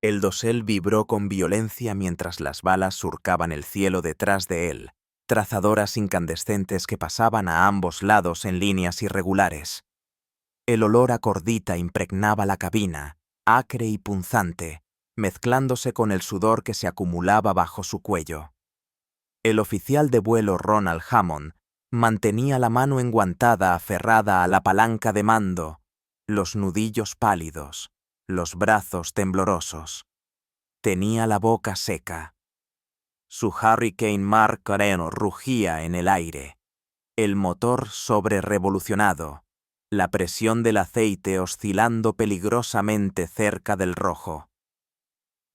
El dosel vibró con violencia mientras las balas surcaban el cielo detrás de él, trazadoras incandescentes que pasaban a ambos lados en líneas irregulares. El olor a cordita impregnaba la cabina, acre y punzante, mezclándose con el sudor que se acumulaba bajo su cuello. El oficial de vuelo Ronald Hammond mantenía la mano enguantada aferrada a la palanca de mando, los nudillos pálidos, los brazos temblorosos. Tenía la boca seca. Su Hurricane Mark I rugía en el aire, el motor sobrerevolucionado, la presión del aceite oscilando peligrosamente cerca del rojo.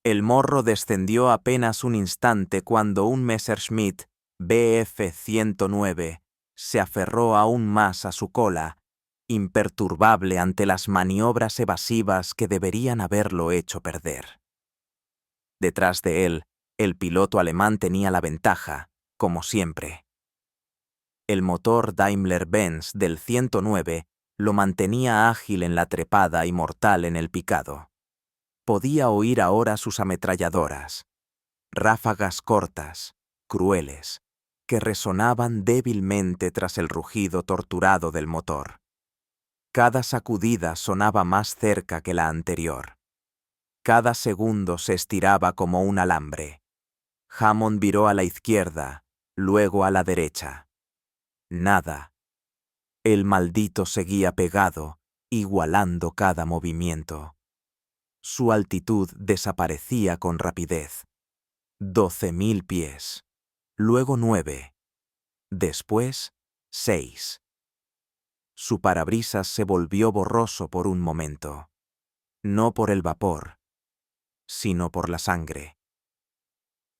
El morro descendió apenas un instante cuando un Messerschmitt Bf-109 se aferró aún más a su cola, imperturbable ante las maniobras evasivas que deberían haberlo hecho perder. Detrás de él, el piloto alemán tenía la ventaja, como siempre. El motor Daimler-Benz del 109 lo mantenía ágil en la trepada y mortal en el picado. Podía oír ahora sus ametralladoras, ráfagas cortas, crueles, que resonaban débilmente tras el rugido torturado del motor. Cada sacudida sonaba más cerca que la anterior. Cada segundo se estiraba como un alambre. Hammond viró a la izquierda, luego a la derecha. Nada. El maldito seguía pegado, igualando cada movimiento. Su altitud desaparecía con rapidez. 12.000 pies, luego 9, después 6. Su parabrisas se volvió borroso por un momento, no por el vapor, sino por la sangre.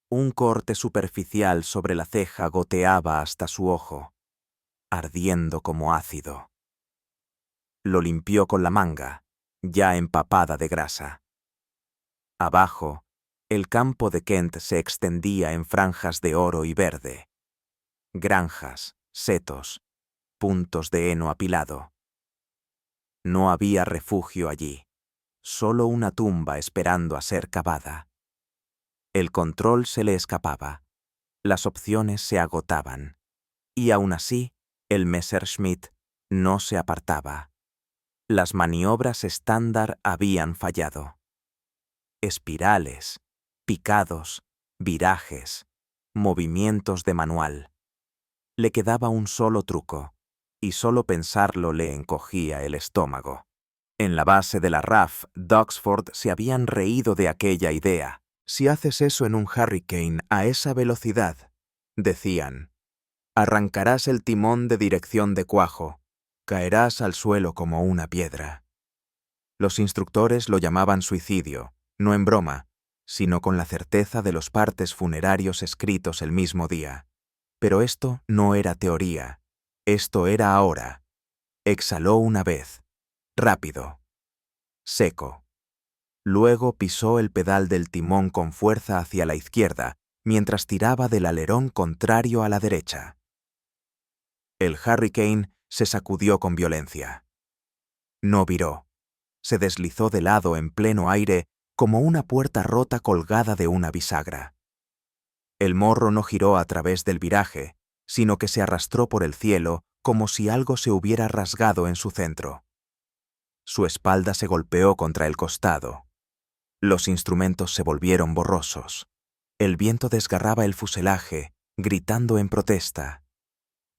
Un corte superficial sobre la ceja goteaba hasta su ojo, ardiendo como ácido. Lo limpió con la manga, ya empapada de grasa. Abajo, el campo de Kent se extendía en franjas de oro y verde. Granjas, setos, puntos de heno apilado. No había refugio allí, solo una tumba esperando a ser cavada. El control se le escapaba, las opciones se agotaban, y aún así, el Messerschmitt no se apartaba. Las maniobras estándar habían fallado. Espirales, picados, virajes, movimientos de manual. Le quedaba un solo truco, y solo pensarlo le encogía el estómago. En la base de la RAF, d'Oxford se habían reído de aquella idea. Si haces eso en un Hurricane a esa velocidad, decían, arrancarás el timón de dirección de cuajo, caerás al suelo como una piedra. Los instructores lo llamaban suicidio, no en broma, sino con la certeza de los partes funerarios escritos el mismo día. Pero esto no era teoría, esto era ahora. Exhaló una vez, rápido, seco. Luego pisó el pedal del timón con fuerza hacia la izquierda, mientras tiraba del alerón contrario a la derecha. El Hurricane se sacudió con violencia. No viró. Se deslizó de lado en pleno aire como una puerta rota colgada de una bisagra. El morro no giró a través del viraje, sino que se arrastró por el cielo como si algo se hubiera rasgado en su centro. Su espalda se golpeó contra el costado. Los instrumentos se volvieron borrosos. El viento desgarraba el fuselaje, gritando en protesta.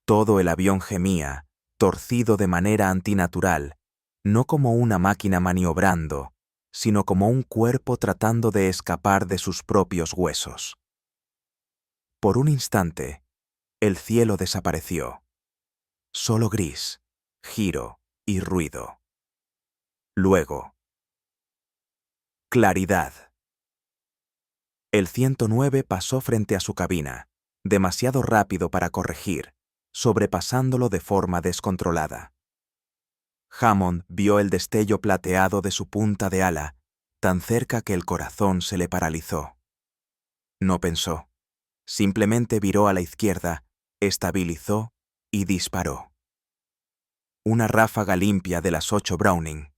Todo el avión gemía, torcido de manera antinatural, no como una máquina maniobrando, sino como un cuerpo tratando de escapar de sus propios huesos. Por un instante, el cielo desapareció. Solo gris, giro y ruido. Luego, claridad. El 109 pasó frente a su cabina, demasiado rápido para corregir, sobrepasándolo de forma descontrolada. Hammond vio el destello plateado de su punta de ala, tan cerca que el corazón se le paralizó. No pensó. Simplemente viró a la izquierda, estabilizó y disparó. Una ráfaga limpia de las 8 Browning.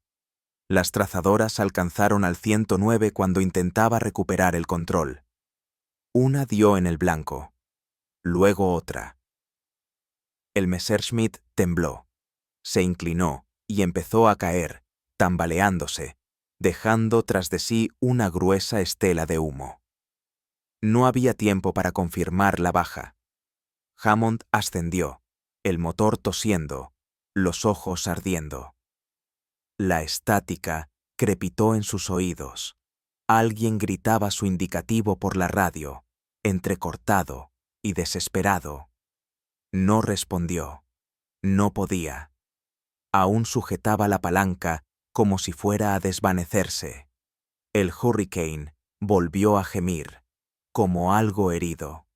Las trazadoras alcanzaron al 109 cuando intentaba recuperar el control. Una dio en el blanco, luego otra. El Messerschmitt tembló, se inclinó y empezó a caer, tambaleándose, dejando tras de sí una gruesa estela de humo. No había tiempo para confirmar la baja. Hammond ascendió, el motor tosiendo, los ojos ardiendo. La estática crepitó en sus oídos. Alguien gritaba su indicativo por la radio, entrecortado y desesperado. No respondió. No podía. Aún sujetaba la palanca como si fuera a desvanecerse. El Hurricane volvió a gemir, como algo herido.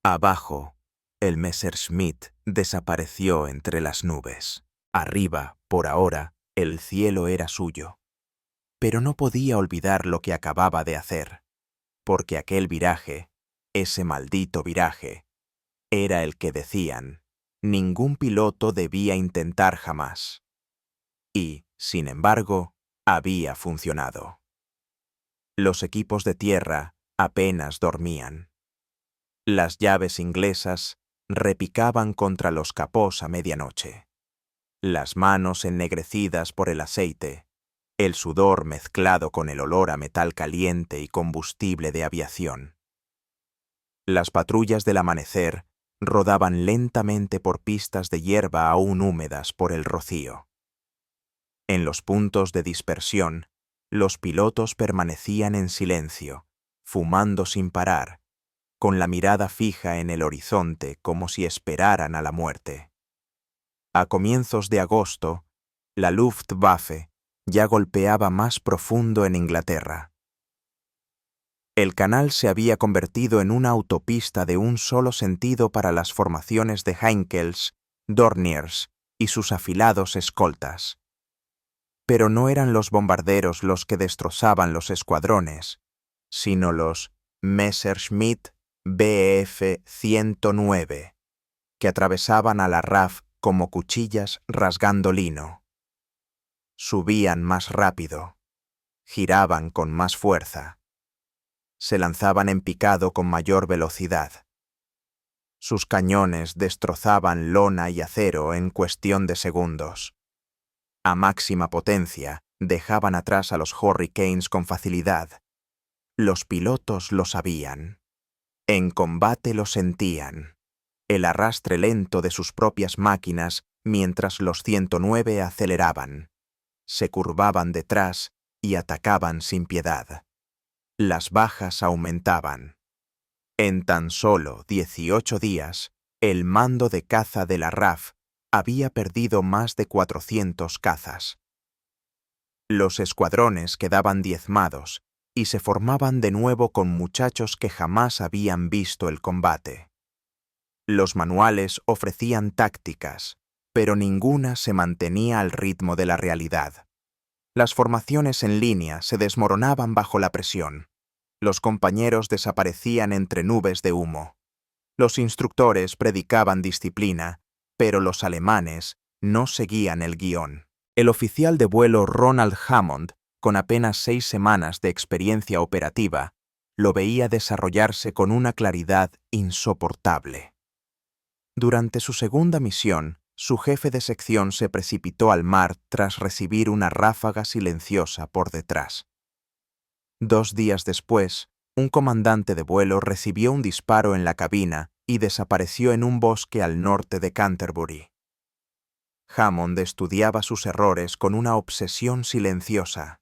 Abajo, el Messerschmitt desapareció entre las nubes. Arriba, por ahora, el cielo era suyo. Pero no podía olvidar lo que acababa de hacer, porque aquel viraje, ese maldito viraje, era el que decían, ningún piloto debía intentar jamás. Y, sin embargo, había funcionado. Los equipos de tierra apenas dormían. Las llaves inglesas repicaban contra los capós a medianoche. Las manos ennegrecidas por el aceite, el sudor mezclado con el olor a metal caliente y combustible de aviación. Las patrullas del amanecer rodaban lentamente por pistas de hierba aún húmedas por el rocío. En los puntos de dispersión, los pilotos permanecían en silencio, fumando sin parar, con la mirada fija en el horizonte como si esperaran a la muerte. A comienzos de agosto, la Luftwaffe ya golpeaba más profundo en Inglaterra. El canal se había convertido en una autopista de un solo sentido para las formaciones de Heinkels, Dorniers y sus afilados escoltas. Pero no eran los bombarderos los que destrozaban los escuadrones, sino los Messerschmitt Bf 109, que atravesaban a la RAF como cuchillas rasgando lino. Subían más rápido, giraban con más fuerza. Se lanzaban en picado con mayor velocidad. Sus cañones destrozaban lona y acero en cuestión de segundos. A máxima potencia, dejaban atrás a los Hurricanes con facilidad. Los pilotos lo sabían. En combate lo sentían. El arrastre lento de sus propias máquinas mientras los 109 aceleraban. Se curvaban detrás y atacaban sin piedad. Las bajas aumentaban. En tan solo 18 días, el mando de caza de la RAF había perdido más de 400 cazas. Los escuadrones quedaban diezmados y se formaban de nuevo con muchachos que jamás habían visto el combate. Los manuales ofrecían tácticas, pero ninguna se mantenía al ritmo de la realidad. Las formaciones en línea se desmoronaban bajo la presión. Los compañeros desaparecían entre nubes de humo. Los instructores predicaban disciplina, pero los alemanes no seguían el guión. El oficial de vuelo Ronald Hammond, con apenas 6 semanas de experiencia operativa, lo veía desarrollarse con una claridad insoportable. Durante su segunda misión, su jefe de sección se precipitó al mar tras recibir una ráfaga silenciosa por detrás. 2 días después, un comandante de vuelo recibió un disparo en la cabina y desapareció en un bosque al norte de Canterbury. Hammond estudiaba sus errores con una obsesión silenciosa.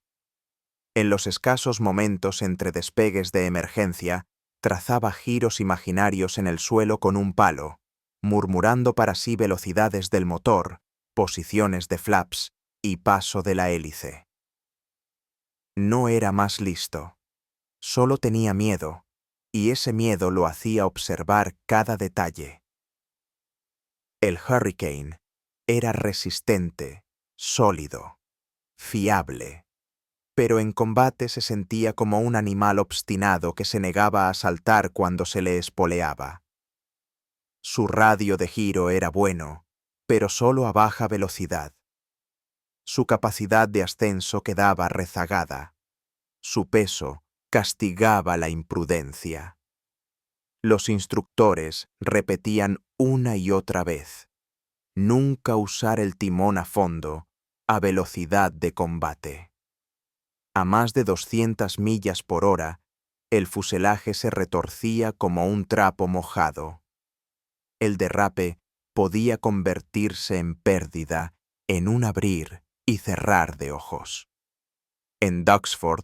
En los escasos momentos entre despegues de emergencia, trazaba giros imaginarios en el suelo con un palo, murmurando para sí velocidades del motor, posiciones de flaps y paso de la hélice. No era más listo. Solo tenía miedo, y ese miedo lo hacía observar cada detalle. El Hurricane era resistente, sólido, fiable, pero en combate se sentía como un animal obstinado que se negaba a saltar cuando se le espoleaba. Su radio de giro era bueno, pero solo a baja velocidad. Su capacidad de ascenso quedaba rezagada. Su peso castigaba la imprudencia. Los instructores repetían una y otra vez: nunca usar el timón a fondo, a velocidad de combate. A más de 200 millas por hora, el fuselaje se retorcía como un trapo mojado. El derrape podía convertirse en pérdida en un abrir y cerrar de ojos. En Duxford,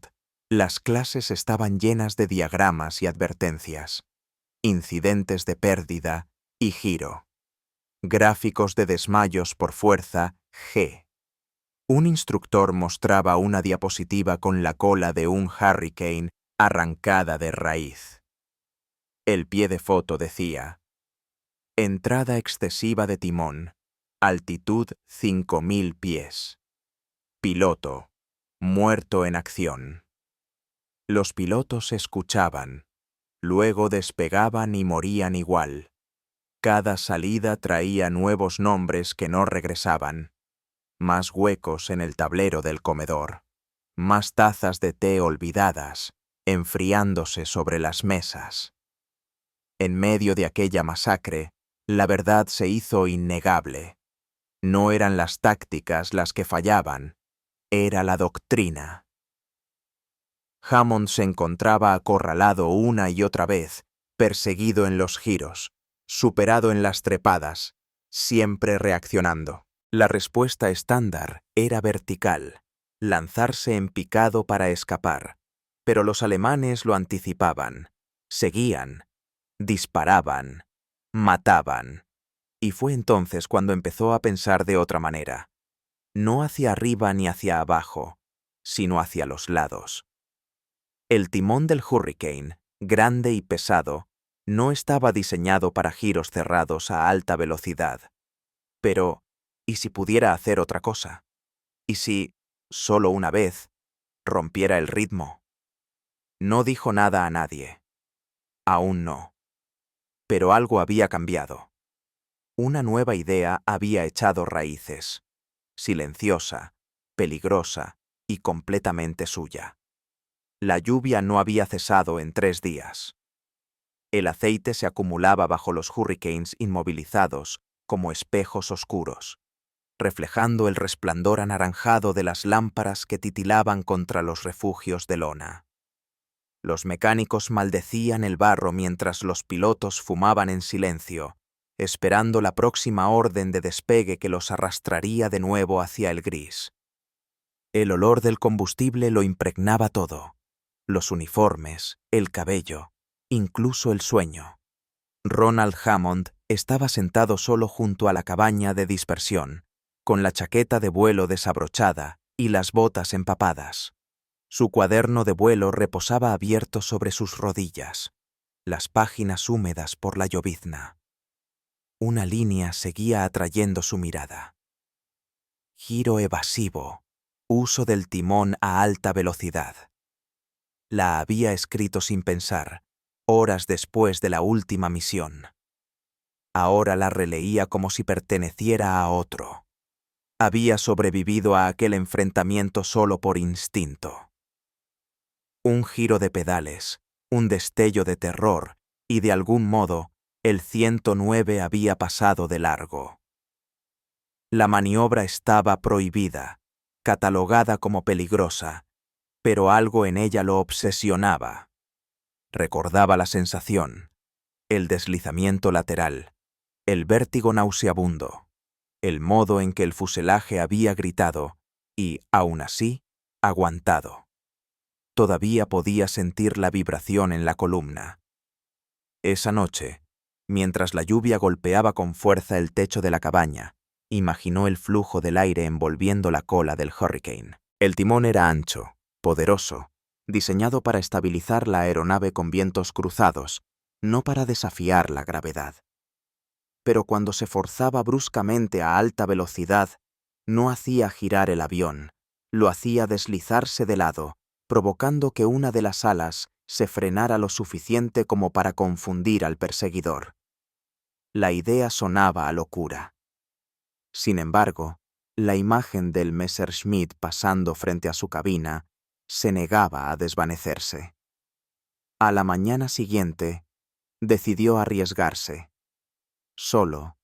las clases estaban llenas de diagramas y advertencias, incidentes de pérdida y giro, gráficos de desmayos por fuerza G. Un instructor mostraba una diapositiva con la cola de un Hurricane arrancada de raíz. El pie de foto decía: entrada excesiva de timón, altitud 5000 pies. Piloto, muerto en acción. Los pilotos escuchaban, luego despegaban y morían igual. Cada salida traía nuevos nombres que no regresaban. Más huecos en el tablero del comedor. Más tazas de té olvidadas, enfriándose sobre las mesas. En medio de aquella masacre, la verdad se hizo innegable. No eran las tácticas las que fallaban, era la doctrina. Hammond se encontraba acorralado una y otra vez, perseguido en los giros, superado en las trepadas, siempre reaccionando. La respuesta estándar era vertical, lanzarse en picado para escapar, pero los alemanes lo anticipaban, seguían, disparaban, mataban. Y fue entonces cuando empezó a pensar de otra manera, no hacia arriba ni hacia abajo, sino hacia los lados. El timón del Hurricane, grande y pesado, no estaba diseñado para giros cerrados a alta velocidad. Pero, ¿y si pudiera hacer otra cosa? ¿Y si, solo una vez, rompiera el ritmo? No dijo nada a nadie. Aún no. Pero algo había cambiado. Una nueva idea había echado raíces, silenciosa, peligrosa y completamente suya. La lluvia no había cesado en 3 días. El aceite se acumulaba bajo los Hurricanes inmovilizados como espejos oscuros, reflejando el resplandor anaranjado de las lámparas que titilaban contra los refugios de lona. Los mecánicos maldecían el barro mientras los pilotos fumaban en silencio, esperando la próxima orden de despegue que los arrastraría de nuevo hacia el gris. El olor del combustible lo impregnaba todo: los uniformes, el cabello, incluso el sueño. Ronald Hammond estaba sentado solo junto a la cabaña de dispersión, con la chaqueta de vuelo desabrochada y las botas empapadas. Su cuaderno de vuelo reposaba abierto sobre sus rodillas, las páginas húmedas por la llovizna. Una línea seguía atrayendo su mirada. Giro evasivo, uso del timón a alta velocidad. La había escrito sin pensar, horas después de la última misión. Ahora la releía como si perteneciera a otro. Había sobrevivido a aquel enfrentamiento solo por instinto. Un giro de pedales, un destello de terror, y de algún modo, el 109 había pasado de largo. La maniobra estaba prohibida, catalogada como peligrosa, pero algo en ella lo obsesionaba. Recordaba la sensación, el deslizamiento lateral, el vértigo nauseabundo, el modo en que el fuselaje había gritado y, aún así, aguantado. Todavía podía sentir la vibración en la columna. Esa noche, mientras la lluvia golpeaba con fuerza el techo de la cabaña, imaginó el flujo del aire envolviendo la cola del Hurricane. El timón era ancho, poderoso, diseñado para estabilizar la aeronave con vientos cruzados, no para desafiar la gravedad. Pero cuando se forzaba bruscamente a alta velocidad, no hacía girar el avión, lo hacía deslizarse de lado, provocando que una de las alas se frenara lo suficiente como para confundir al perseguidor. La idea sonaba a locura. Sin embargo, La imagen del Messerschmitt pasando frente a su cabina se negaba a desvanecerse. A la mañana siguiente, decidió arriesgarse. Solo,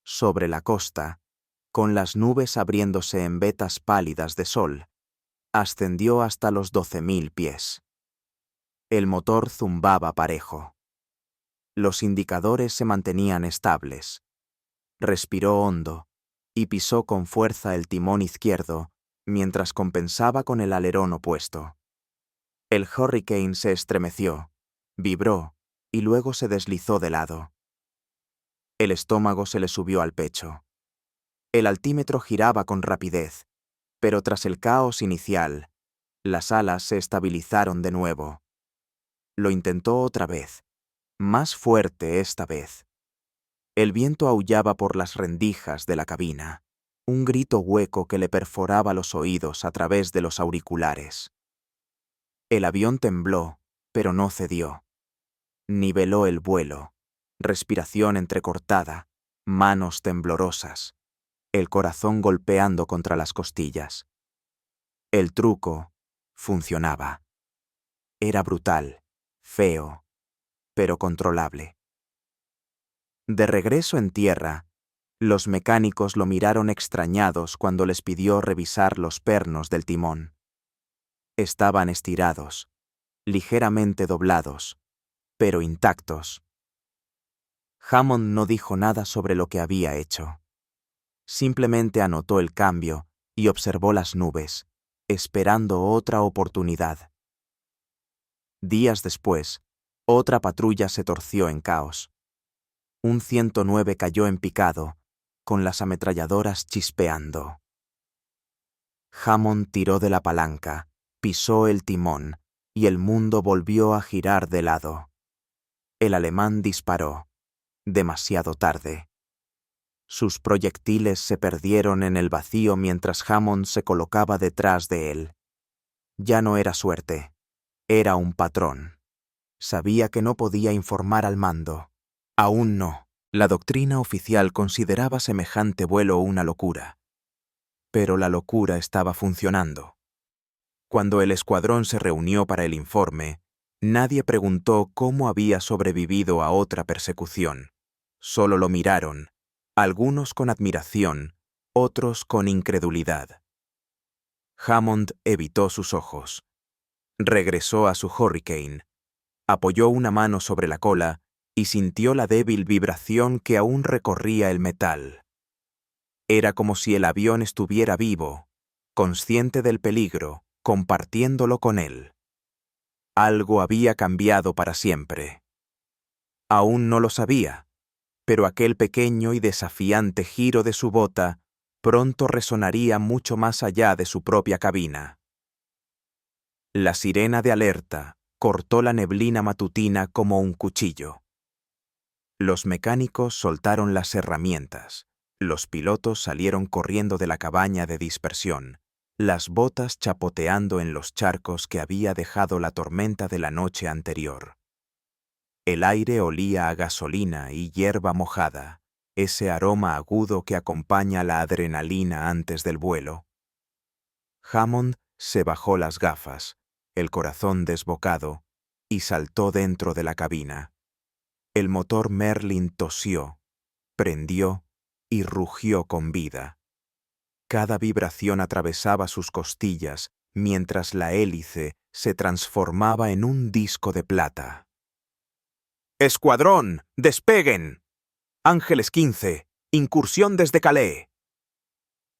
sobre la costa, con las nubes abriéndose en vetas pálidas de sol, ascendió hasta los 12.000 pies. El motor zumbaba parejo. Los indicadores se mantenían estables. Respiró hondo y pisó con fuerza el timón izquierdo mientras compensaba con el alerón opuesto. El Hurricane se estremeció, vibró y luego se deslizó de lado. El estómago se le subió al pecho. El altímetro giraba con rapidez, pero tras el caos inicial, las alas se estabilizaron de nuevo. Lo intentó otra vez, más fuerte esta vez. El viento aullaba por las rendijas de la cabina, un grito hueco que le perforaba los oídos a través de los auriculares. El avión tembló, pero no cedió. Niveló el vuelo, respiración entrecortada, manos temblorosas, el corazón golpeando contra las costillas. El truco funcionaba. Era brutal, feo, pero controlable. De regreso en tierra, los mecánicos lo miraron extrañados cuando les pidió revisar los pernos del timón. Estaban estirados, ligeramente doblados, pero intactos. Hammond no dijo nada sobre lo que había hecho. Simplemente anotó el cambio y observó las nubes, esperando otra oportunidad. Días después, otra patrulla se torció en caos. Un 109 cayó en picado, con las ametralladoras chispeando. Hammond tiró de la palanca, pisó el timón, y el mundo volvió a girar de lado. El alemán disparó, demasiado tarde. Sus proyectiles se perdieron en el vacío mientras Hammond se colocaba detrás de él. Ya no era suerte, era un patrón. Sabía que no podía informar al mando. Aún no. La doctrina oficial consideraba semejante vuelo una locura. Pero la locura estaba funcionando. Cuando el escuadrón se reunió para el informe, nadie preguntó cómo había sobrevivido a otra persecución. Solo lo miraron, algunos con admiración, otros con incredulidad. Hammond evitó sus ojos. Regresó a su Hurricane, apoyó una mano sobre la cola y sintió la débil vibración que aún recorría el metal. Era como si el avión estuviera vivo, consciente del peligro, compartiéndolo con él. Algo había cambiado para siempre. Aún no lo sabía, pero aquel pequeño y desafiante giro de su bota pronto resonaría mucho más allá de su propia cabina. La sirena de alerta cortó la neblina matutina como un cuchillo. Los mecánicos soltaron las herramientas. Los pilotos salieron corriendo de la cabaña de dispersión, las botas chapoteando en los charcos que había dejado la tormenta de la noche anterior. El aire olía a gasolina y hierba mojada, ese aroma agudo que acompaña la adrenalina antes del vuelo. Hammond se bajó las gafas, el corazón desbocado, y saltó dentro de la cabina. El motor Merlin tosió, prendió y rugió con vida. Cada vibración atravesaba sus costillas mientras la hélice se transformaba en un disco de plata. ¡Escuadrón! ¡Despeguen! Ángeles 15, incursión desde Calais.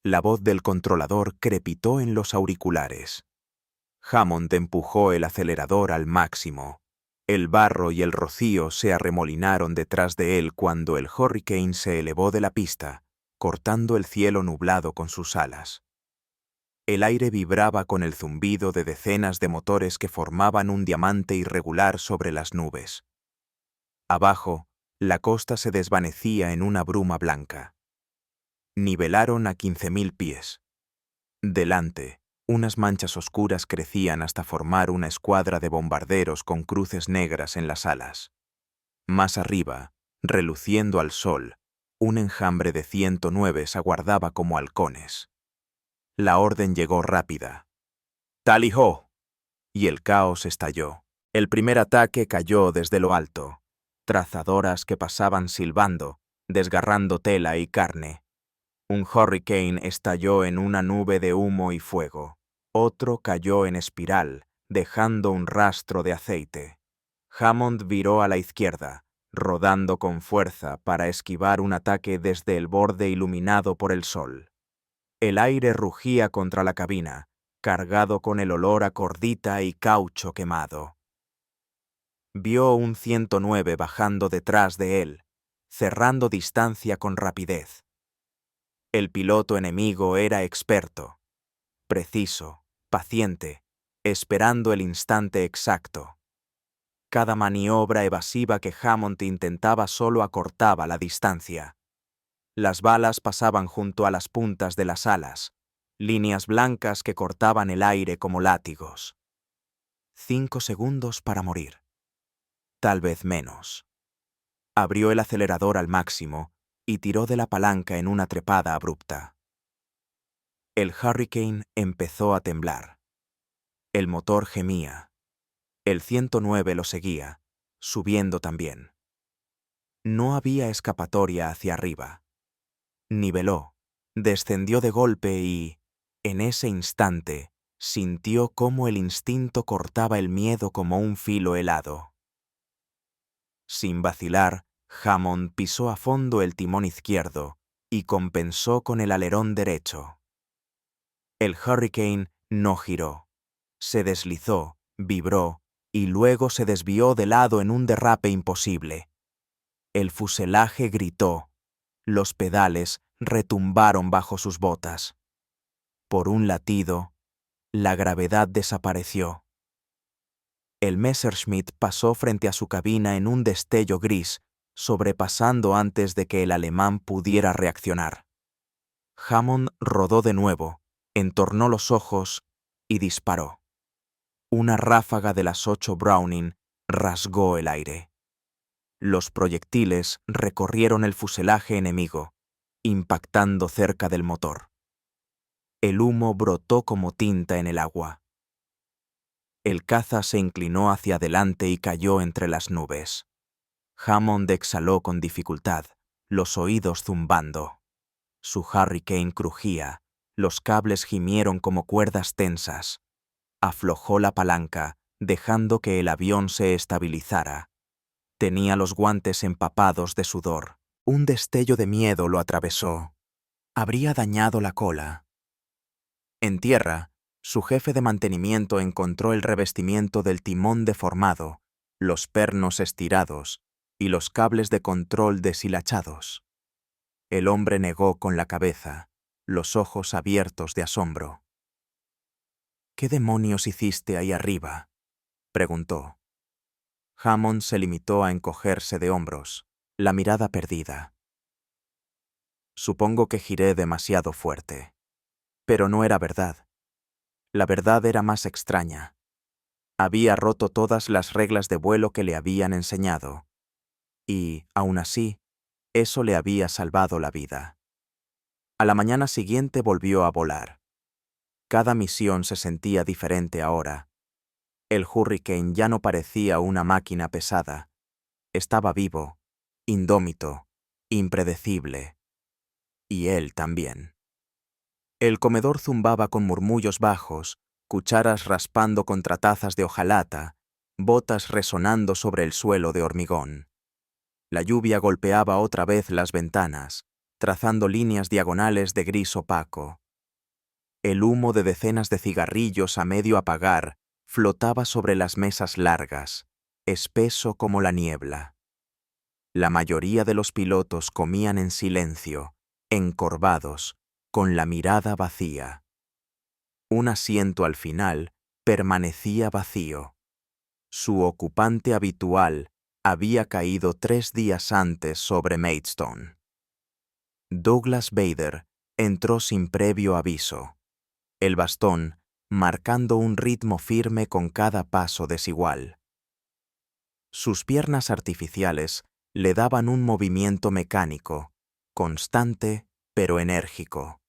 La voz del controlador crepitó en los auriculares. Hammond empujó el acelerador al máximo. El barro y el rocío se arremolinaron detrás de él cuando el Hurricane se elevó de la pista, cortando el cielo nublado con sus alas. El aire vibraba con el zumbido de decenas de motores que formaban un diamante irregular sobre las nubes. Abajo, la costa se desvanecía en una bruma blanca. Nivelaron a 15.000 pies. Delante, unas manchas oscuras crecían hasta formar una escuadra de bombarderos con cruces negras en las alas. Más arriba, reluciendo al sol, un enjambre de 109 aguardaba como halcones. La orden llegó rápida. ¡Tally-ho! Y el caos estalló. El primer ataque cayó desde lo alto. Trazadoras que pasaban silbando, desgarrando tela y carne. Un hurricane estalló en una nube de humo y fuego. Otro cayó en espiral, dejando un rastro de aceite. Hammond viró a la izquierda, rodando con fuerza para esquivar un ataque desde el borde iluminado por el sol. El aire rugía contra la cabina, cargado con el olor a cordita y caucho quemado. Vio un 109 bajando detrás de él, cerrando distancia con rapidez. El piloto enemigo era experto, preciso, paciente, esperando el instante exacto. Cada maniobra evasiva que Hammond intentaba solo acortaba la distancia. Las balas pasaban junto a las puntas de las alas, líneas blancas que cortaban el aire como látigos. 5 segundos para morir. Tal vez menos. Abrió el acelerador al máximo y tiró de la palanca en una trepada abrupta. El Hurricane empezó a temblar. El motor gemía. El 109 lo seguía, subiendo también. No había escapatoria hacia arriba. Niveló, descendió de golpe y, en ese instante, sintió cómo el instinto cortaba el miedo como un filo helado. Sin vacilar, Hammond pisó a fondo el timón izquierdo y compensó con el alerón derecho. El Hurricane no giró. Se deslizó, vibró y luego se desvió de lado en un derrape imposible. El fuselaje gritó. Los pedales retumbaron bajo sus botas. Por un latido, la gravedad desapareció. El Messerschmitt pasó frente a su cabina en un destello gris, sobrepasando antes de que el alemán pudiera reaccionar. Hammond rodó de nuevo, entornó los ojos y disparó. Una ráfaga de las 8 Browning rasgó el aire. Los proyectiles recorrieron el fuselaje enemigo, impactando cerca del motor. El humo brotó como tinta en el agua. El caza se inclinó hacia adelante y cayó entre las nubes. Hammond exhaló con dificultad, los oídos zumbando. Su Hurricane crujía, los cables gimieron como cuerdas tensas. Aflojó la palanca, dejando que el avión se estabilizara. Tenía los guantes empapados de sudor. Un destello de miedo lo atravesó. Habría dañado la cola. En tierra, su jefe de mantenimiento encontró el revestimiento del timón deformado, los pernos estirados y los cables de control deshilachados. El hombre negó con la cabeza, los ojos abiertos de asombro. ¿Qué demonios hiciste ahí arriba?, preguntó. Hammond se limitó a encogerse de hombros, la mirada perdida. Supongo que giré demasiado fuerte. Pero no era verdad. La verdad era más extraña. Había roto todas las reglas de vuelo que le habían enseñado. Y, aún así, eso le había salvado la vida. A la mañana siguiente volvió a volar. Cada misión se sentía diferente ahora. El Hurricane ya no parecía una máquina pesada. Estaba vivo, indómito, impredecible. Y él también. El comedor zumbaba con murmullos bajos, cucharas raspando contra tazas de hojalata, botas resonando sobre el suelo de hormigón. La lluvia golpeaba otra vez las ventanas, trazando líneas diagonales de gris opaco. El humo de decenas de cigarrillos a medio apagar flotaba sobre las mesas largas, espeso como la niebla. La mayoría de los pilotos comían en silencio, encorvados, con la mirada vacía. Un asiento al final permanecía vacío. Su ocupante habitual había caído 3 días antes sobre Maidstone. Douglas Bader entró sin previo aviso, el bastón marcando un ritmo firme con cada paso desigual. Sus piernas artificiales le daban un movimiento mecánico, constante pero enérgico.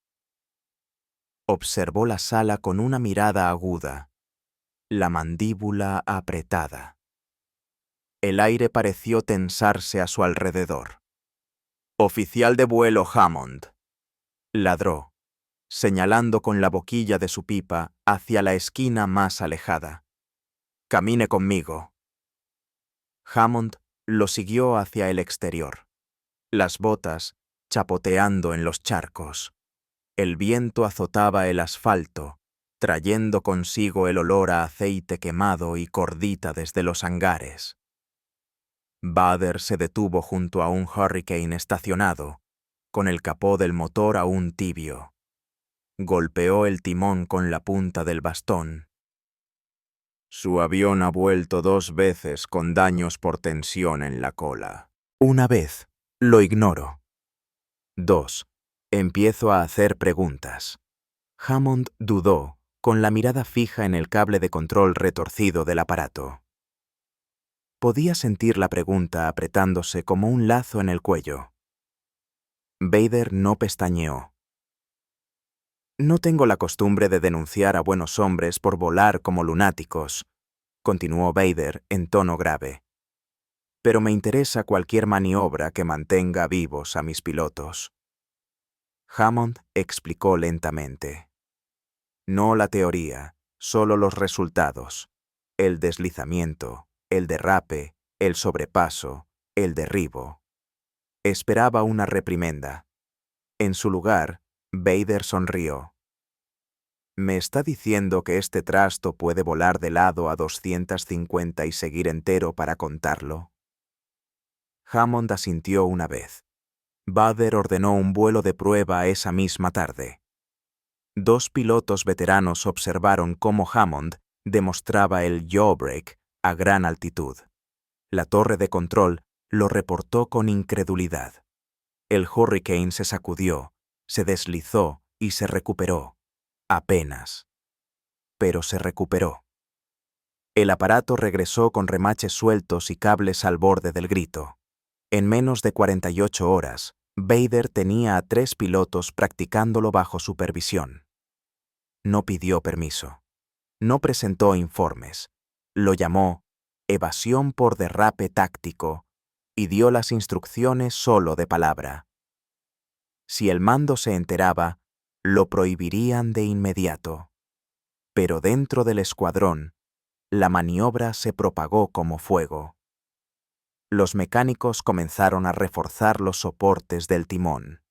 Observó la sala con una mirada aguda, la mandíbula apretada. El aire pareció tensarse a su alrededor. «Oficial de vuelo Hammond», ladró, señalando con la boquilla de su pipa hacia la esquina más alejada. «Camine conmigo». Hammond lo siguió hacia el exterior. Las botas chapoteando en los charcos. El viento azotaba el asfalto, trayendo consigo el olor a aceite quemado y cordita desde los hangares. Bader se detuvo junto a un Hurricane estacionado, con el capó del motor aún tibio. Golpeó el timón con la punta del bastón. «Su avión ha vuelto 2 veces con daños por tensión en la cola». «1 vez. Lo ignoro». 2. Empiezo a hacer preguntas. Hammond dudó, con la mirada fija en el cable de control retorcido del aparato. Podía sentir la pregunta apretándose como un lazo en el cuello. Bader no pestañeó. «No tengo la costumbre de denunciar a buenos hombres por volar como lunáticos», continuó Bader en tono grave. «Pero me interesa cualquier maniobra que mantenga vivos a mis pilotos». Hammond explicó lentamente. «No la teoría, solo los resultados. El deslizamiento, el derrape, el sobrepaso, el derribo». Esperaba una reprimenda. En su lugar, Bader sonrió. «¿Me está diciendo que este trasto puede volar de lado a 250 y seguir entero para contarlo?» Hammond asintió una vez. Bader ordenó un vuelo de prueba esa misma tarde. 2 pilotos veteranos observaron cómo Hammond demostraba el jawbreak a gran altitud. La torre de control lo reportó con incredulidad. El Hurricane se sacudió, se deslizó y se recuperó. Apenas. Pero se recuperó. El aparato regresó con remaches sueltos y cables al borde del grito. En menos de 48 horas, Bader tenía a 3 pilotos practicándolo bajo supervisión. No pidió permiso. No presentó informes. Lo llamó evasión por derrape táctico y dio las instrucciones solo de palabra. Si el mando se enteraba, lo prohibirían de inmediato. Pero dentro del escuadrón, la maniobra se propagó como fuego. Los mecánicos comenzaron a reforzar los soportes del timón.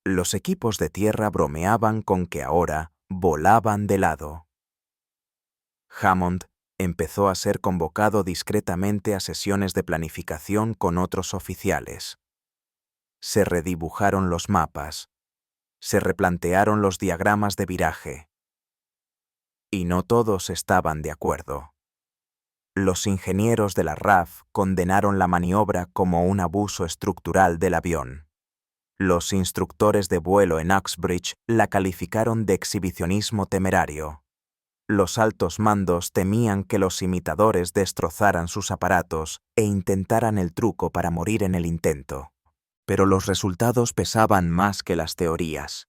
Los equipos de tierra bromeaban con que ahora volaban de lado. Hammond empezó a ser convocado discretamente a sesiones de planificación con otros oficiales. Se redibujaron los mapas. Se replantearon los diagramas de viraje. Y no todos estaban de acuerdo. Los ingenieros de la RAF condenaron la maniobra como un abuso estructural del avión. Los instructores de vuelo en Uxbridge la calificaron de exhibicionismo temerario. Los altos mandos temían que los imitadores destrozaran sus aparatos e intentaran el truco para morir en el intento. Pero los resultados pesaban más que las teorías.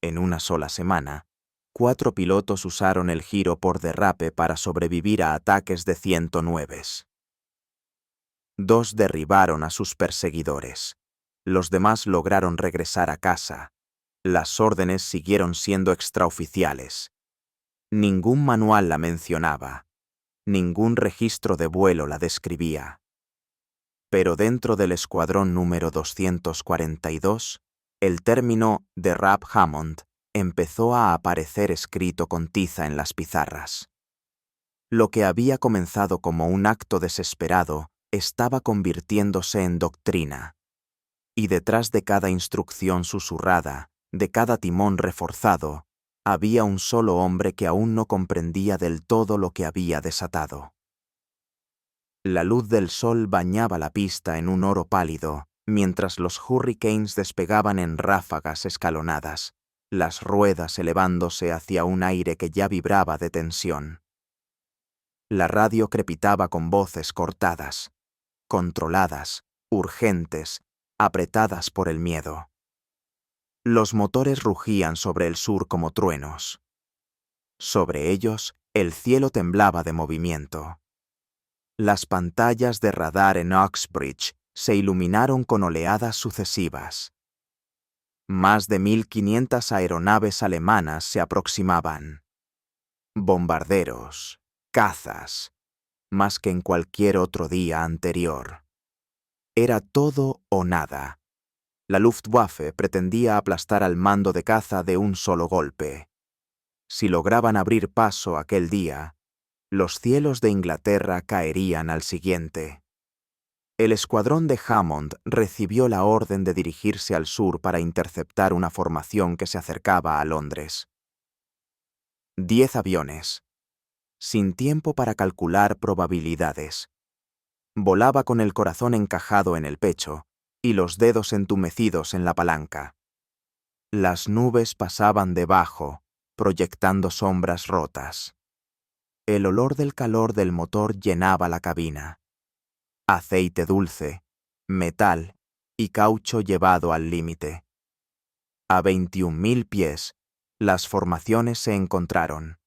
En una sola semana, 4 pilotos usaron el giro por derrape para sobrevivir a ataques de 109. 2 derribaron a sus perseguidores. Los demás lograron regresar a casa. Las órdenes siguieron siendo extraoficiales. Ningún manual la mencionaba. Ningún registro de vuelo la describía. Pero dentro del escuadrón número 242, el término derrap Hammond empezó a aparecer escrito con tiza en las pizarras. Lo que había comenzado como un acto desesperado estaba convirtiéndose en doctrina. Y detrás de cada instrucción susurrada, de cada timón reforzado, había un solo hombre que aún no comprendía del todo lo que había desatado. La luz del sol bañaba la pista en un oro pálido, mientras los Hurricanes despegaban en ráfagas escalonadas, las ruedas elevándose hacia un aire que ya vibraba de tensión. La radio crepitaba con voces cortadas, controladas, urgentes, apretadas por el miedo. Los motores rugían sobre el sur como truenos. Sobre ellos, el cielo temblaba de movimiento. Las pantallas de radar en Uxbridge se iluminaron con oleadas sucesivas. Más de 1.500 aeronaves alemanas se aproximaban. Bombarderos, cazas, más que en cualquier otro día anterior. Era todo o nada. La Luftwaffe pretendía aplastar al mando de caza de un solo golpe. Si lograban abrir paso aquel día, los cielos de Inglaterra caerían al siguiente. El escuadrón de Hammond recibió la orden de dirigirse al sur para interceptar una formación que se acercaba a Londres. 10 aviones. Sin tiempo para calcular probabilidades. Volaba con el corazón encajado en el pecho y los dedos entumecidos en la palanca. Las nubes pasaban debajo, proyectando sombras rotas. El olor del calor del motor llenaba la cabina. Aceite dulce, metal y caucho llevado al límite. A 21.000 pies, las formaciones se encontraron.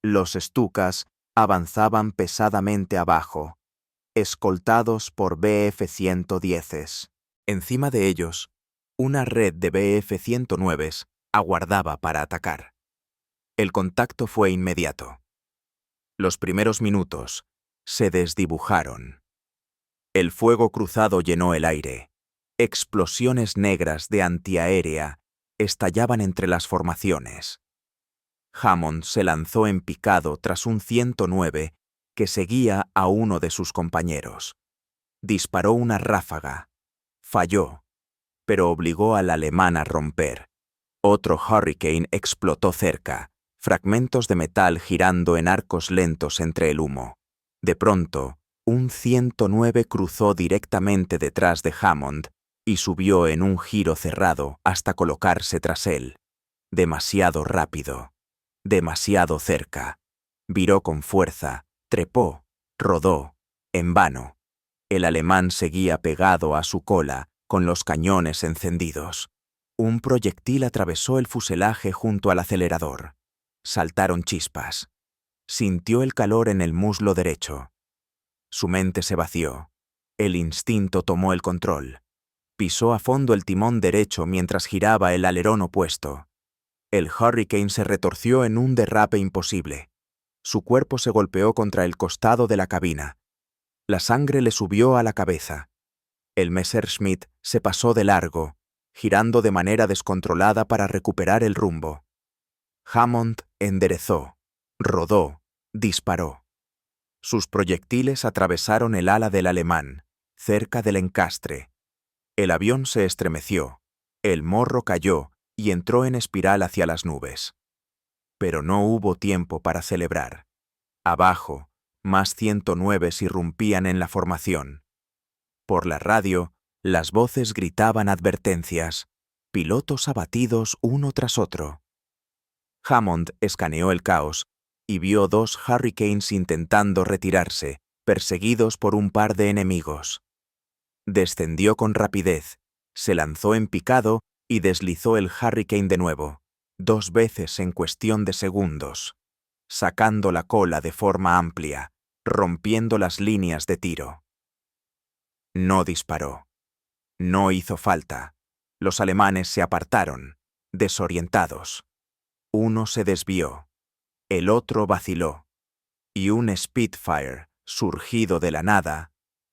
Los Stukas avanzaban pesadamente abajo, escoltados por Bf-110s. Encima de ellos, una red de Bf-109s aguardaba para atacar. El contacto fue inmediato. Los primeros minutos se desdibujaron. El fuego cruzado llenó el aire. Explosiones negras de antiaérea estallaban entre las formaciones. Hammond se lanzó en picado tras un 109 que seguía a uno de sus compañeros. Disparó una ráfaga. Falló, pero obligó al alemán a romper. Otro Hurricane explotó cerca, fragmentos de metal girando en arcos lentos entre el humo. De pronto, un 109 cruzó directamente detrás de Hammond y subió en un giro cerrado hasta colocarse tras él. Demasiado rápido. Demasiado cerca. Viró con fuerza, trepó, rodó, en vano. El alemán seguía pegado a su cola, con los cañones encendidos. Un proyectil atravesó el fuselaje junto al acelerador. Saltaron chispas. Sintió el calor en el muslo derecho. Su mente se vació. El instinto tomó el control. Pisó a fondo el timón derecho mientras giraba el alerón opuesto. El Hurricane se retorció en un derrape imposible. Su cuerpo se golpeó contra el costado de la cabina. La sangre le subió a la cabeza. El Messerschmitt se pasó de largo, girando de manera descontrolada para recuperar el rumbo. Hammond enderezó, rodó, disparó. Sus proyectiles atravesaron el ala del alemán, cerca del encastre. El avión se estremeció, el morro cayó y entró en espiral hacia las nubes. Pero no hubo tiempo para celebrar. Abajo, más 109 irrumpían en la formación. Por la radio, las voces gritaban advertencias, pilotos abatidos uno tras otro. Hammond escaneó el caos y vio 2 Hurricanes intentando retirarse, perseguidos por un par de enemigos. Descendió con rapidez, se lanzó en picado y deslizó el Hurricane de nuevo, 2 veces en cuestión de segundos, sacando la cola de forma amplia, rompiendo las líneas de tiro. No disparó. No hizo falta. Los alemanes se apartaron, desorientados. Uno se desvió. El otro vaciló. Y un Spitfire, surgido de la nada,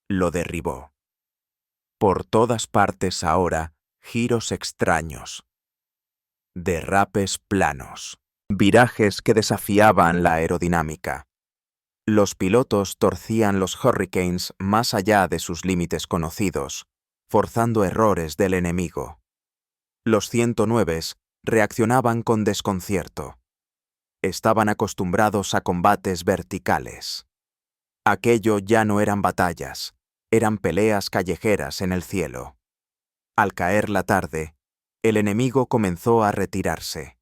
lo derribó. Por todas partes ahora, giros extraños. Derrapes planos. Virajes que desafiaban la aerodinámica. Los pilotos torcían los Hurricanes más allá de sus límites conocidos, forzando errores del enemigo. Los 109 reaccionaban con desconcierto. Estaban acostumbrados a combates verticales. Aquello ya no eran batallas, eran peleas callejeras en el cielo. Al caer la tarde, el enemigo comenzó a retirarse.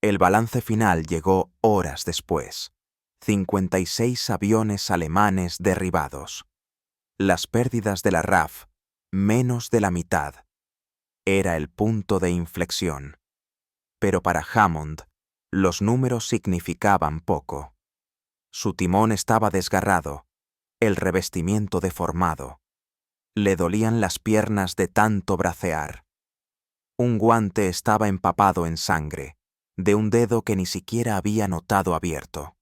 El balance final llegó horas después. 56 aviones alemanes derribados. Las pérdidas de la RAF, menos de la mitad. Era el punto de inflexión. Pero para Hammond, los números significaban poco. Su timón estaba desgarrado, el revestimiento deformado. Le dolían las piernas de tanto bracear. Un guante estaba empapado en sangre, de un dedo que ni siquiera había notado abierto.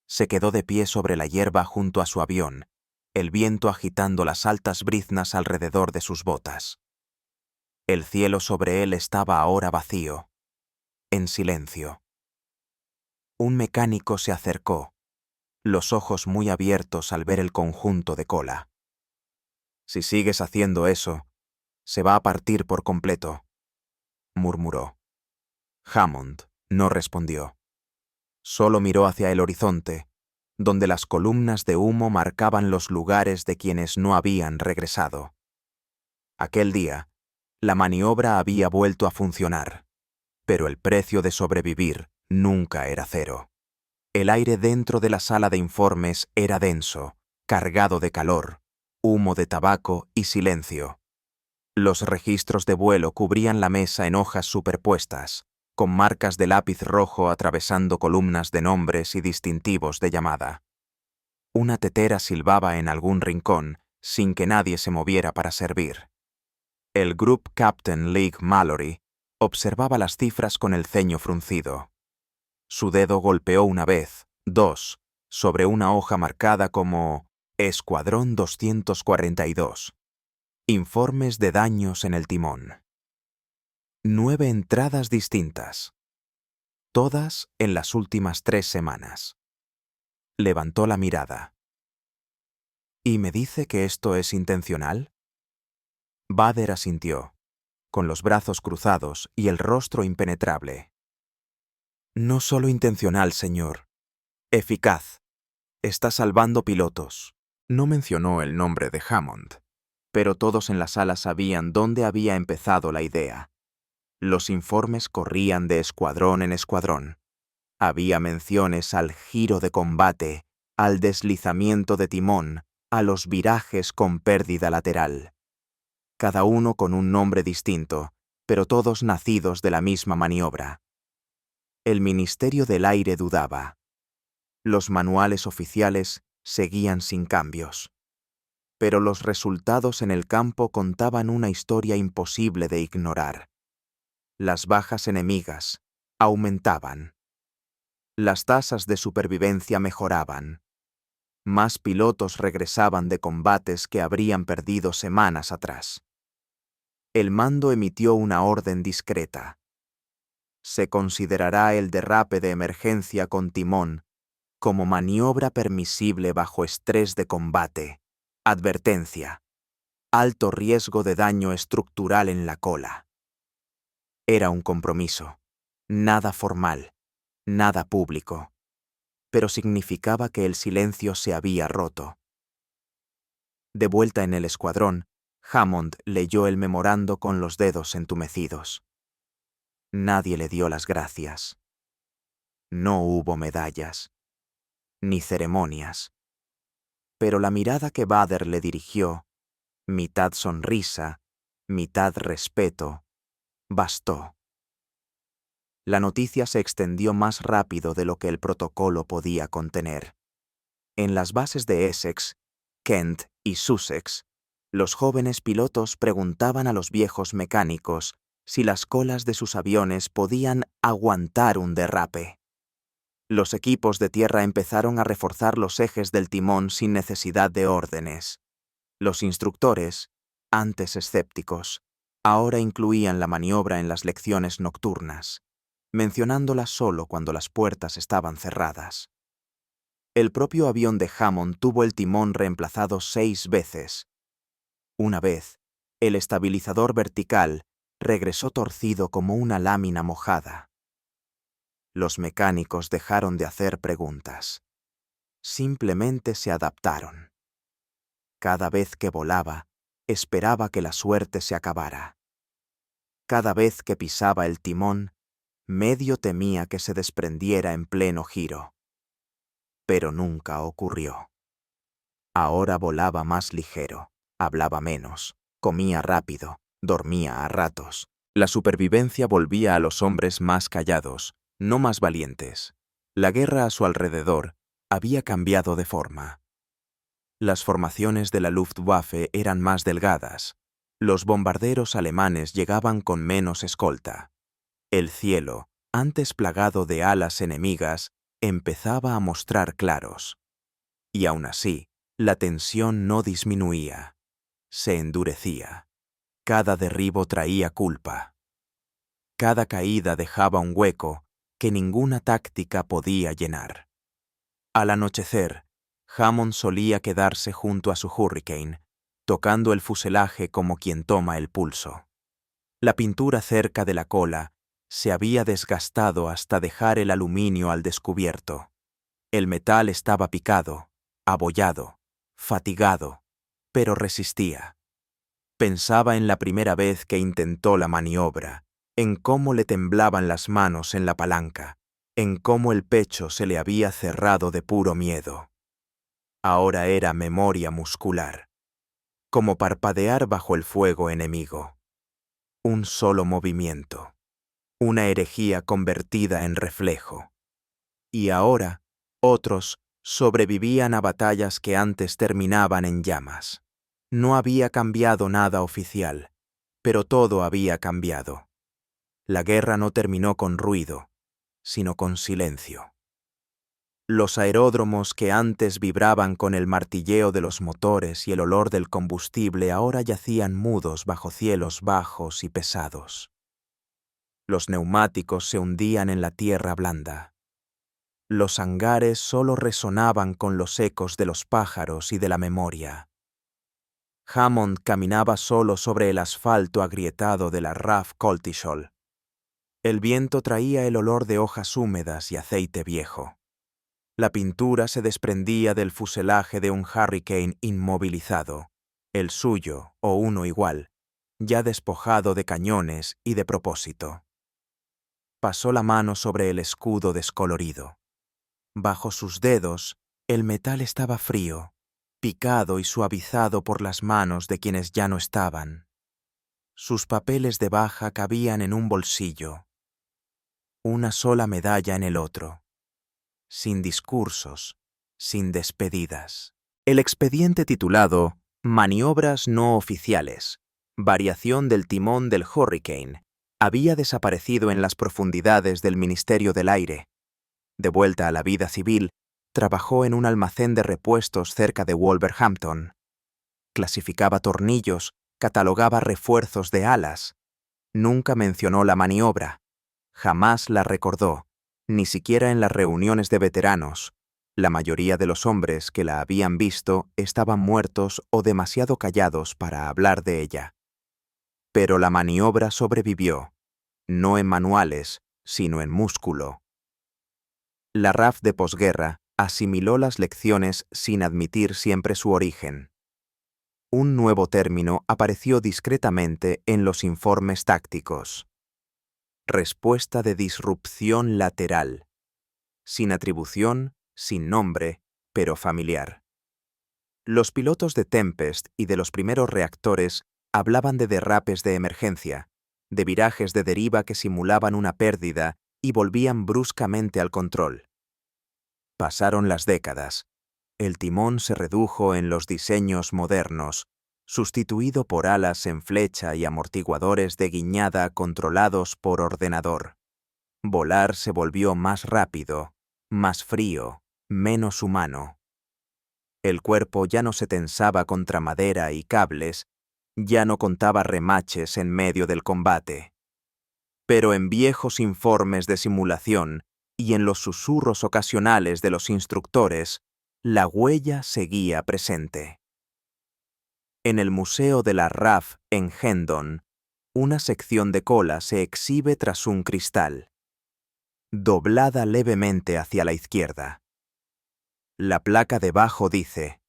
Se quedó de pie sobre la hierba junto a su avión, el viento agitando las altas briznas alrededor de sus botas. El cielo sobre él estaba ahora vacío, en silencio. Un mecánico se acercó, los ojos muy abiertos al ver el conjunto de cola. «Si sigues haciendo eso, se va a partir por completo», murmuró. Hammond no respondió. Solo miró hacia el horizonte, donde las columnas de humo marcaban los lugares de quienes no habían regresado. Aquel día, la maniobra había vuelto a funcionar, pero el precio de sobrevivir nunca era cero. El aire dentro de la sala de informes era denso, cargado de calor, humo de tabaco y silencio. Los registros de vuelo cubrían la mesa en hojas superpuestas, con marcas de lápiz rojo atravesando columnas de nombres y distintivos de llamada. Una tetera silbaba en algún rincón, sin que nadie se moviera para servir. El Group Captain Leigh Mallory observaba las cifras con el ceño fruncido. Su dedo golpeó una vez, dos, sobre una hoja marcada como Escuadrón 242. Informes de daños en el timón. 9 entradas distintas. Todas en las últimas 3 semanas. Levantó la mirada. ¿Y me dice que esto es intencional? Bader asintió, con los brazos cruzados y el rostro impenetrable. No solo intencional, señor. Eficaz. Está salvando pilotos. No mencionó el nombre de Hammond, pero todos en la sala sabían dónde había empezado la idea. Los informes corrían de escuadrón en escuadrón. Había menciones al giro de combate, al deslizamiento de timón, a los virajes con pérdida lateral. Cada uno con un nombre distinto, pero todos nacidos de la misma maniobra. El Ministerio del Aire dudaba. Los manuales oficiales seguían sin cambios. Pero los resultados en el campo contaban una historia imposible de ignorar. Las bajas enemigas aumentaban. Las tasas de supervivencia mejoraban. Más pilotos regresaban de combates que habrían perdido semanas atrás. El mando emitió una orden discreta. Se considerará el derrape de emergencia con timón como maniobra permisible bajo estrés de combate. Advertencia. Alto riesgo de daño estructural en la cola. Era un compromiso. Nada formal, nada público. Pero significaba que el silencio se había roto. De vuelta en el escuadrón, Hammond leyó el memorando con los dedos entumecidos. Nadie le dio las gracias. No hubo medallas, ni ceremonias. Pero la mirada que Bader le dirigió, mitad sonrisa, mitad respeto, bastó. La noticia se extendió más rápido de lo que el protocolo podía contener. En las bases de Essex, Kent y Sussex, los jóvenes pilotos preguntaban a los viejos mecánicos si las colas de sus aviones podían aguantar un derrape. Los equipos de tierra empezaron a reforzar los ejes del timón sin necesidad de órdenes. Los instructores, antes escépticos, ahora incluían la maniobra en las lecciones nocturnas, mencionándola solo cuando las puertas estaban cerradas. El propio avión de Hammond tuvo el timón reemplazado 6 veces. Una vez, el estabilizador vertical regresó torcido como una lámina mojada. Los mecánicos dejaron de hacer preguntas. Simplemente se adaptaron. Cada vez que volaba, esperaba que la suerte se acabara. Cada vez que pisaba el timón, medio temía que se desprendiera en pleno giro. Pero nunca ocurrió. Ahora volaba más ligero, hablaba menos, comía rápido, dormía a ratos. La supervivencia volvía a los hombres más callados, no más valientes. La guerra a su alrededor había cambiado de forma. Las formaciones de la Luftwaffe eran más delgadas. Los bombarderos alemanes llegaban con menos escolta. El cielo, antes plagado de alas enemigas, empezaba a mostrar claros. Y aún así, la tensión no disminuía. Se endurecía. Cada derribo traía culpa. Cada caída dejaba un hueco que ninguna táctica podía llenar. Al anochecer, Hammond solía quedarse junto a su Hurricane, tocando el fuselaje como quien toma el pulso. La pintura cerca de la cola se había desgastado hasta dejar el aluminio al descubierto. El metal estaba picado, abollado, fatigado, pero resistía. Pensaba en la primera vez que intentó la maniobra, en cómo le temblaban las manos en la palanca, en cómo el pecho se le había cerrado de puro miedo. Ahora era memoria muscular, como parpadear bajo el fuego enemigo. Un solo movimiento, una herejía convertida en reflejo. Y ahora, otros sobrevivían a batallas que antes terminaban en llamas. No había cambiado nada oficial, pero todo había cambiado. La guerra no terminó con ruido, sino con silencio. Los aeródromos que antes vibraban con el martilleo de los motores y el olor del combustible ahora yacían mudos bajo cielos bajos y pesados. Los neumáticos se hundían en la tierra blanda. Los hangares solo resonaban con los ecos de los pájaros y de la memoria. Hammond caminaba solo sobre el asfalto agrietado de la RAF Coltishall. El viento traía el olor de hojas húmedas y aceite viejo. La pintura se desprendía del fuselaje de un Hurricane inmovilizado, el suyo o uno igual, ya despojado de cañones y de propósito. Pasó la mano sobre el escudo descolorido. Bajo sus dedos, el metal estaba frío, picado y suavizado por las manos de quienes ya no estaban. Sus papeles de baja cabían en un bolsillo, una sola medalla en el otro, sin discursos, sin despedidas. El expediente titulado Maniobras no oficiales, variación del timón del Hurricane, había desaparecido en las profundidades del Ministerio del Aire. De vuelta a la vida civil, trabajó en un almacén de repuestos cerca de Wolverhampton. Clasificaba tornillos, catalogaba refuerzos de alas. Nunca mencionó la maniobra. Jamás la recordó, ni siquiera en las reuniones de veteranos. La mayoría de los hombres que la habían visto estaban muertos o demasiado callados para hablar de ella. Pero la maniobra sobrevivió, no en manuales, sino en músculo. La RAF de posguerra asimiló las lecciones sin admitir siempre su origen. Un nuevo término apareció discretamente en los informes tácticos. Respuesta de disrupción lateral. Sin atribución, sin nombre, pero familiar. Los pilotos de Tempest y de los primeros reactores hablaban de derrapes de emergencia, de virajes de deriva que simulaban una pérdida y volvían bruscamente al control. Pasaron las décadas. El timón se redujo en los diseños modernos, sustituido por alas en flecha y amortiguadores de guiñada controlados por ordenador. Volar se volvió más rápido, más frío, menos humano. El cuerpo ya no se tensaba contra madera y cables, ya no contaba remaches en medio del combate. Pero en viejos informes de simulación y en los susurros ocasionales de los instructores, la huella seguía presente. En el Museo de la RAF en Hendon, una sección de cola se exhibe tras un cristal, doblada levemente hacia la izquierda. La placa debajo dice: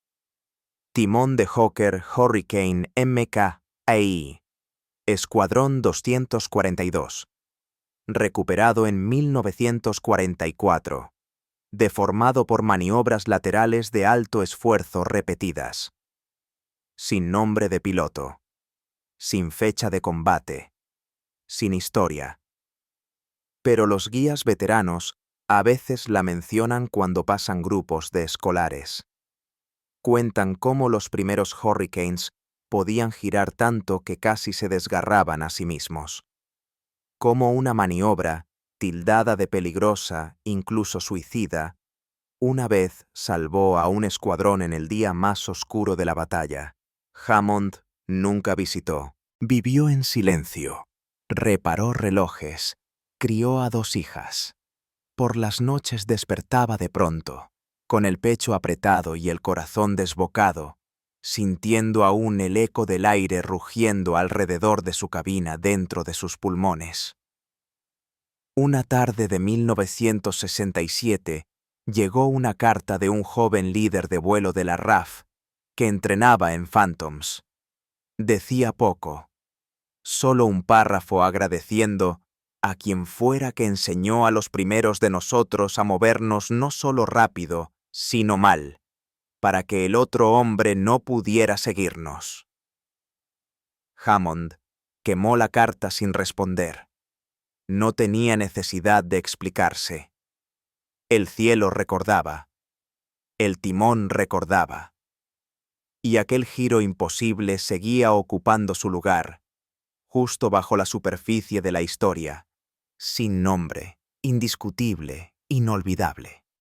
Timón de Hawker Hurricane MK-AI, Escuadrón 242, recuperado en 1944, deformado por maniobras laterales de alto esfuerzo repetidas. Sin nombre de piloto. sin fecha de combate, sin historia. Pero los guías veteranos a veces la mencionan cuando pasan grupos de escolares. Cuentan cómo los primeros Hurricanes podían girar tanto que casi se desgarraban a sí mismos. Cómo una maniobra, tildada de peligrosa, incluso suicida, una vez salvó a un escuadrón en el día más oscuro de la batalla. Hammond nunca visitó. Vivió en silencio. Reparó relojes. Crió a 2 hijas. Por las noches despertaba de pronto, con el pecho apretado y el corazón desbocado, sintiendo aún el eco del aire rugiendo alrededor de su cabina dentro de sus pulmones. Una tarde de 1967 llegó una carta de un joven líder de vuelo de la RAF que entrenaba en Phantoms. Decía poco, solo un párrafo agradeciendo a quien fuera que enseñó a los primeros de nosotros a movernos no solo rápido, sino mal, para que el otro hombre no pudiera seguirnos. Hammond quemó la carta sin responder. No tenía necesidad de explicarse. El cielo recordaba. El timón recordaba. Y aquel giro imposible seguía ocupando su lugar, justo bajo la superficie de la historia, sin nombre, indiscutible, inolvidable.